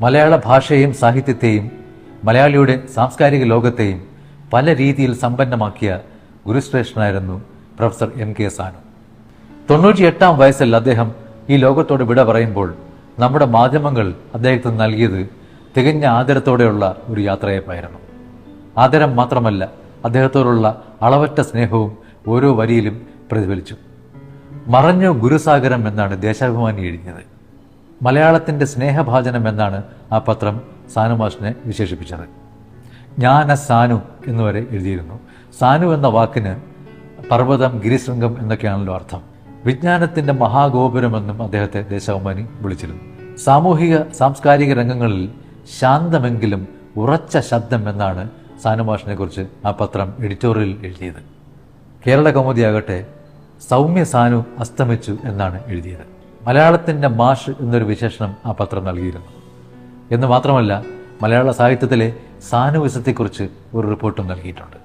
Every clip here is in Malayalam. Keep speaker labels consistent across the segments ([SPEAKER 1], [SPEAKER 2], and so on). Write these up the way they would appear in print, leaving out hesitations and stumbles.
[SPEAKER 1] മലയാള ഭാഷയെയും സാഹിത്യത്തെയും മലയാളിയുടെ സാംസ്കാരിക ലോകത്തെയും പല രീതിയിൽ സമ്പന്നമാക്കിയ ഗുരുശ്രേഷ്ഠനായിരുന്നു പ്രൊഫസർ MK സാനു. 98-ാം വയസ്സിൽ അദ്ദേഹം ഈ ലോകത്തോട് വിട പറയുമ്പോൾ നമ്മുടെ മാധ്യമങ്ങൾ അദ്ദേഹത്തിന് നൽകിയത് തികഞ്ഞ ആദരത്തോടെയുള്ള ഒരു യാത്രയപ്പായിരുന്നു. ആദരം മാത്രമല്ല, അദ്ദേഹത്തോടുള്ള അളവറ്റ സ്നേഹവും ഓരോ വരിയിലും പ്രതിഫലിച്ചു. മറഞ്ഞു ഗുരുസാഗരം എന്നാണ് ദേശാഭിമാനി എഴുതിയത്. മലയാളത്തിൻ്റെ സ്നേഹഭാജനം എന്നാണ് ആ പത്രം സാനു മാഷിനെ വിശേഷിപ്പിച്ചത്. ജ്ഞാന സാനു എന്നുവരെ എഴുതിയിരുന്നു. സാനു എന്ന വാക്കിന് പർവ്വതം, ഗിരിശൃംഗം എന്നൊക്കെയാണല്ലോ അർത്ഥം. വിജ്ഞാനത്തിൻ്റെ മഹാഗോപുരമെന്നും അദ്ദേഹത്തെ ദേശാഭിമാനി വിളിച്ചിരുന്നു. സാമൂഹിക സാംസ്കാരിക രംഗങ്ങളിൽ ശാന്തമെങ്കിലും ഉറച്ച ശബ്ദം എന്നാണ് സാനു മാഷിനെ കുറിച്ച് ആ പത്രം എഡിറ്റോറിയൽ എഴുതിയത്. കേരള കൗമുദിയാകട്ടെ സൗമ്യ സാനു അസ്തമിച്ചു എന്നാണ് എഴുതിയത്. മലയാളത്തിൻ്റെ മാഷ് എന്നൊരു വിശേഷണം ആ പത്രം നൽകിയിരുന്നു. എന്ന് മാത്രമല്ല, മലയാള സാഹിത്യത്തിലെ സാനുവിസത്തെക്കുറിച്ച് ഒരു റിപ്പോർട്ടും നൽകിയിട്ടുണ്ട്.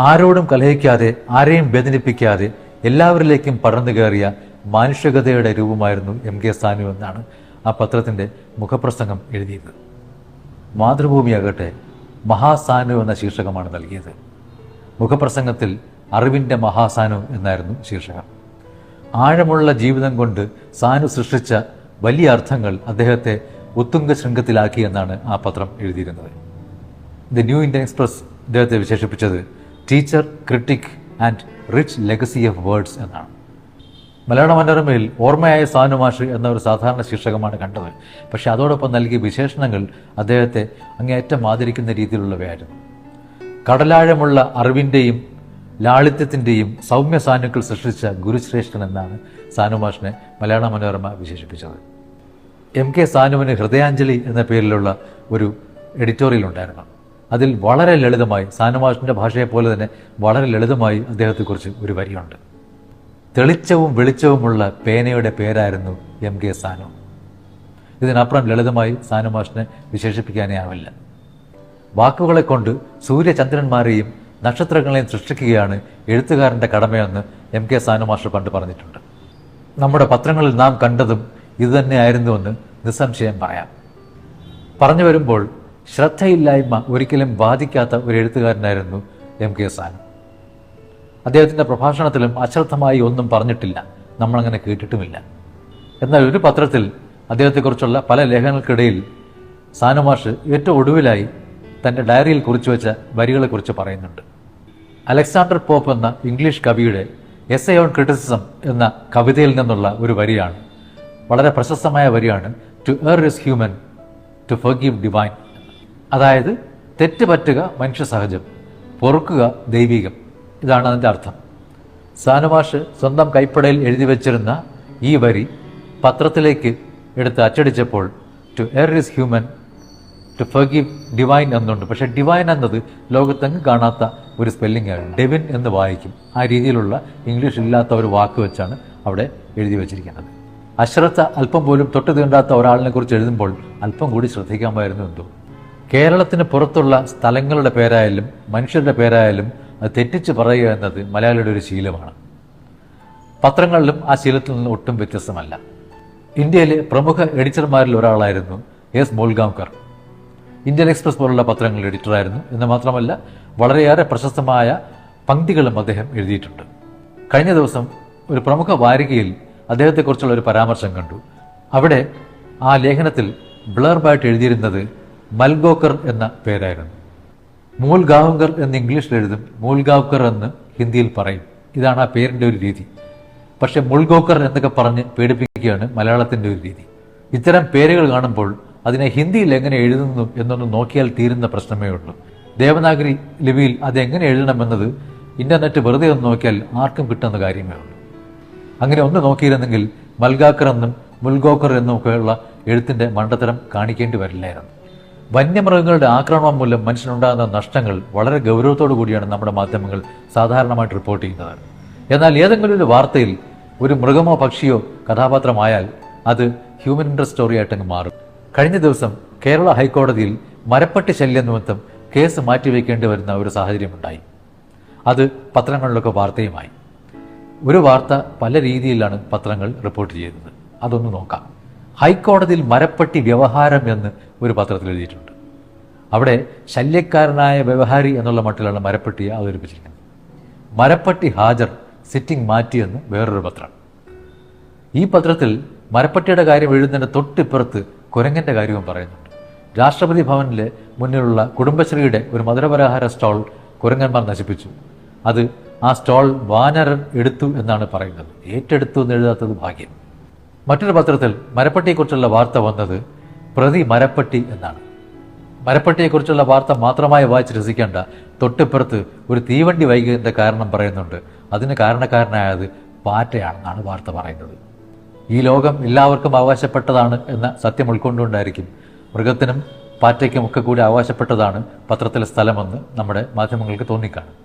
[SPEAKER 1] ആരോടും കലഹിക്കാതെ, ആരെയും വേദനിപ്പിക്കാതെ എല്ലാവരിലേക്കും പടർന്നു കയറിയ മാനുഷികതയുടെ രൂപമായിരുന്നു MK സാനു എന്നാണ് ആ പത്രത്തിൻ്റെ മുഖപ്രസംഗം എഴുതിയത്. മാതൃഭൂമിയാകട്ടെ മഹാസാനു എന്ന ശീർഷകമാണ് നൽകിയത്. മുഖപ്രസംഗത്തിൽ അറിവിൻ്റെ മഹാസാനു എന്നായിരുന്നു ശീർഷകം. ആഴമുള്ള ജീവിതം കൊണ്ട് സാനു സൃഷ്ടിച്ച വലിയ അർത്ഥങ്ങൾ അദ്ദേഹത്തെ ഉത്തുംഗ ശൃംഗത്തിലാക്കി എന്നാണ് ആ പത്രം എഴുതിയിരുന്നത്. ദി ന്യൂ ഇന്ത്യൻ എക്സ്പ്രസ് അദ്ദേഹത്തെ വിശേഷിപ്പിച്ചത് teacher, critic and rich legacy of words എന്നാണ്. മലയാള മനോരമയിൽ ഓർമ്മയായ സാനു മാഷ് എന്ന ഒരു സാധാരണ ശീർഷകമാണ് കണ്ടത്. പക്ഷെ അതോടൊപ്പം നൽകിയ വിശേഷണങ്ങൾ അദ്ദേഹത്തെ അങ്ങേയറ്റം ആദരിക്കുന്ന രീതിയിലുള്ളവയായിരുന്നു. കടലാഴമുള്ള അറിവിൻ്റെയും ലാളിത്യത്തിൻ്റെയും സൗമ്യ സാനുക്കൾ സൃഷ്ടിച്ച ഗുരുശ്രേഷ്ഠൻ എന്നാണ് സാനു മാഷിനെ മലയാള മനോരമ വിശേഷിപ്പിച്ചത്. MK സാനുവിന് ഹൃദയാഞ്ജലി എന്ന പേരിലുള്ള ഒരു എഡിറ്റോറിയൽ ഉണ്ടായിരുന്നു. അതിൽ വളരെ ലളിതമായി, സാനു മാഷിൻ്റെ ഭാഷയെപ്പോലെ തന്നെ വളരെ ലളിതമായി അദ്ദേഹത്തെക്കുറിച്ച് ഒരു വരിയുണ്ട്. തെളിച്ചവും വെളിച്ചവുമുള്ള പേനയുടെ പേരായിരുന്നു MK സാനു. ഇതിനപ്പുറം ലളിതമായി സാനു മാഷിനെ വിശേഷിപ്പിക്കാനേ ആവില്ല. വാക്കുകളെ കൊണ്ട് സൂര്യചന്ദ്രന്മാരെയും നക്ഷത്രങ്ങളെയും സൃഷ്ടിക്കുകയാണ് എഴുത്തുകാരൻ്റെ കടമയെന്ന് MK സാനു മാഷ് പണ്ട് പറഞ്ഞിട്ടുണ്ട്. നമ്മുടെ പത്രങ്ങളിൽ നാം കണ്ടതും ഇതുതന്നെയായിരുന്നുവെന്ന് നിസ്സംശയം പറയാം. പറഞ്ഞു വരുമ്പോൾ ശ്രദ്ധയില്ലായ്മ ഒരിക്കലും ബാധിക്കാത്ത ഒരു എഴുത്തുകാരനായിരുന്നു MK സാനു. അദ്ദേഹത്തിൻ്റെ പ്രഭാഷണത്തിലും അശ്രദ്ധമായി ഒന്നും പറഞ്ഞിട്ടില്ല, നമ്മളങ്ങനെ കേട്ടിട്ടുമില്ല. എന്നാൽ ഒരു പത്രത്തിൽ അദ്ദേഹത്തെക്കുറിച്ചുള്ള പല ലേഖനങ്ങൾക്കിടയിൽ സാനു മാഷ് ഏറ്റവും ഒടുവിലായി തൻ്റെ ഡയറിയിൽ കുറിച്ചു വെച്ച വരികളെക്കുറിച്ച് പറയുന്നുണ്ട്. അലക്സാണ്ടർ പോപ്പ് എന്ന ഇംഗ്ലീഷ് കവിയുടെ എസ്സേ ഓൺ ക്രിറ്റിസിസം എന്ന കവിതയിൽ നിന്നുള്ള ഒരു വരിയാണ്, വളരെ പ്രശസ്തമായ വരിയാണ്, to err is human, to forgive divine. അതായത് തെറ്റ് പറ്റുക മനുഷ്യ സഹജം, പൊറുക്കുക ദൈവികം. ഇതാണ് അതിൻ്റെ അർത്ഥം. സാനു മാഷ് സ്വന്തം കൈപ്പടയിൽ എഴുതി വച്ചിരുന്ന ഈ വരി പത്രത്തിലേക്ക് എടുത്ത് അച്ചടിച്ചപ്പോൾ to err is human, to forgive divine എന്നുണ്ട്. പക്ഷേ ഡിവൈൻ എന്നത് ലോകത്തെങ്ങും കാണാത്ത ഒരു സ്പെല്ലിംഗ് ആണ്. ഡെവിൻ എന്ന് വായിക്കും. ആ രീതിയിലുള്ള ഇംഗ്ലീഷ് ഇല്ലാത്ത ഒരു വാക്ക് വെച്ചാണ് അവിടെ എഴുതി വച്ചിരിക്കുന്നത്. അശ്രദ്ധ അല്പം പോലും തൊട്ട് തീണ്ടാത്ത ഒരാളിനെ കുറിച്ച് എഴുതുമ്പോൾ അല്പം കൂടി ശ്രദ്ധിക്കാമായിരുന്നു എന്തോ. കേരളത്തിന് പുറത്തുള്ള സ്ഥലങ്ങളുടെ പേരായാലും മനുഷ്യരുടെ പേരായാലും അത് തെറ്റിച്ച് പറയുക എന്നത് മലയാളിയുടെ ഒരു ശീലമാണ്. പത്രങ്ങളിലും ആ ശീലത്തിൽ നിന്ന് ഒട്ടും വ്യത്യസ്തമല്ല. ഇന്ത്യയിലെ പ്രമുഖ എഡിറ്റർമാരിൽ ഒരാളായിരുന്നു S. മൂൽഗാംകർ. ഇന്ത്യൻ എക്സ്പ്രസ് പോലുള്ള പത്രങ്ങളുടെ എഡിറ്ററായിരുന്നു. എന്ന് മാത്രമല്ല, വളരെയേറെ പ്രശസ്തമായ പംക്തികളും അദ്ദേഹം എഴുതിയിട്ടുണ്ട്. കഴിഞ്ഞ ദിവസം ഒരു പ്രമുഖ വാരികയിൽ അദ്ദേഹത്തെക്കുറിച്ചുള്ള ഒരു പരാമർശം കണ്ടു. അവിടെ ആ ലേഖനത്തിൽ ബ്ലർബായിട്ട് എഴുതിയിരുന്നത് മൽഗോക്കർ എന്ന പേരായിരുന്നു. മൂൽഗാവ്കർ എന്ന് ഇംഗ്ലീഷിൽ എഴുതും, മൂൽഗാവ്കർ എന്ന് ഹിന്ദിയിൽ പറയും. ഇതാണ് ആ പേരിൻ്റെ ഒരു രീതി. പക്ഷെ മുൾഗോക്കർ എന്നൊക്കെ പറഞ്ഞ് പേടിപ്പിക്കുകയാണ് മലയാളത്തിൻ്റെ ഒരു രീതി. ഇത്തരം പേരുകൾ കാണുമ്പോൾ അതിനെ ഹിന്ദിയിൽ എങ്ങനെ എഴുതുന്നു എന്നൊന്ന് നോക്കിയാൽ തീരുന്ന പ്രശ്നമേ ഉള്ളൂ. ദേവനാഗരി ലിപിയിൽ അതെങ്ങനെ എഴുതണമെന്നത് ഇൻ്റർനെറ്റ് വെറുതെ ഒന്ന് നോക്കിയാൽ ആർക്കും കിട്ടുന്ന കാര്യമേ ഉള്ളൂ. അങ്ങനെ ഒന്ന് നോക്കിയിരുന്നെങ്കിൽ മൽഗാക്കർ എന്നും മുൽഗോക്കർ എന്നുമൊക്കെയുള്ള എഴുത്തിൻ്റെ മണ്ടത്തരം കാണിക്കേണ്ടി വരില്ലായിരുന്നു. വന്യമൃഗങ്ങളുടെ ആക്രമണം മൂലം മനുഷ്യനുണ്ടാകുന്ന നഷ്ടങ്ങൾ വളരെ ഗൗരവത്തോടു കൂടിയാണ് നമ്മുടെ മാധ്യമങ്ങൾ സാധാരണമായിട്ട് റിപ്പോർട്ട് ചെയ്യുന്നത്. എന്നാൽ ഏതെങ്കിലും ഒരു വാർത്തയിൽ ഒരു മൃഗമോ പക്ഷിയോ കഥാപാത്രമായാൽ അത് ഹ്യൂമൻ ഇൻട്രസ്റ്റ് സ്റ്റോറി ആയിട്ടങ്ങ് മാറും. കഴിഞ്ഞ ദിവസം കേരള ഹൈക്കോടതിയിൽ മരപ്പട്ടി ശല്യം നിമിത്തം കേസ് മാറ്റിവെക്കേണ്ടി വരുന്ന ഒരു സാഹചര്യമുണ്ടായി. അത് പത്രങ്ങളിലൊക്കെ വാർത്തയുമായി. ഒരു വാർത്ത പല രീതിയിലാണ് പത്രങ്ങൾ റിപ്പോർട്ട് ചെയ്യുന്നത്. അതൊന്ന് നോക്കാം. ഹൈക്കോടതിയിൽ മരപ്പട്ടി വ്യവഹാരം എന്ന് ഒരു പത്രത്തിൽ എഴുതിയിട്ടുണ്ട്. അവിടെ ശല്യക്കാരനായ വ്യവഹാരി എന്നുള്ള മട്ടിലാണ് മരപ്പട്ടിയെ അവതരിപ്പിച്ചിരിക്കുന്നത്. മരപ്പട്ടി ഹാജർ, സിറ്റിംഗ് മാറ്റിയെന്ന് വേറൊരു പത്രം. ഈ പത്രത്തിൽ മരപ്പട്ടിയുടെ കാര്യം എഴുതുന്നതിന് തൊട്ടിപ്പുറത്ത് കുരങ്ങൻ്റെ കാര്യവും പറയുന്നുണ്ട്. രാഷ്ട്രപതി ഭവനിലെ മുന്നിലുള്ള കുടുംബശ്രീയുടെ ഒരു മധുരപലഹാര സ്റ്റോൾ കുരങ്ങന്മാർ നശിപ്പിച്ചു. അത് ആ സ്റ്റോൾ വാനരൻ എടുത്തു എന്നാണ് പറയുന്നത്. ഏറ്റെടുത്തു എന്ന് എഴുതാത്തത് ഭാഗ്യം. മറ്റൊരു പത്രത്തിൽ മരപ്പട്ടിയെക്കുറിച്ചുള്ള വാർത്ത വന്നത് പ്രതി മരപ്പട്ടി എന്നാണ്. മരപ്പട്ടിയെക്കുറിച്ചുള്ള വാർത്ത മാത്രമായി വായിച്ച് രസിക്കേണ്ട, തൊട്ടിപ്പുറത്ത് ഒരു തീവണ്ടി വൈകിയതിൻ്റെ കാരണം പറയുന്നുണ്ട്. അതിന് കാരണക്കാരനായത് പാറ്റയാണെന്നാണ് വാർത്ത പറയുന്നത്. ഈ ലോകം എല്ലാവർക്കും അവകാശപ്പെട്ടതാണ് എന്ന സത്യം ഉൾക്കൊണ്ടുകൊണ്ടായിരിക്കും മൃഗത്തിനും പാറ്റയ്ക്കും ഒക്കെ കൂടി അവകാശപ്പെട്ടതാണ് പത്രത്തിലെ സ്ഥലമെന്ന് നമ്മുടെ മാധ്യമങ്ങൾക്ക് തോന്നിക്കാണും.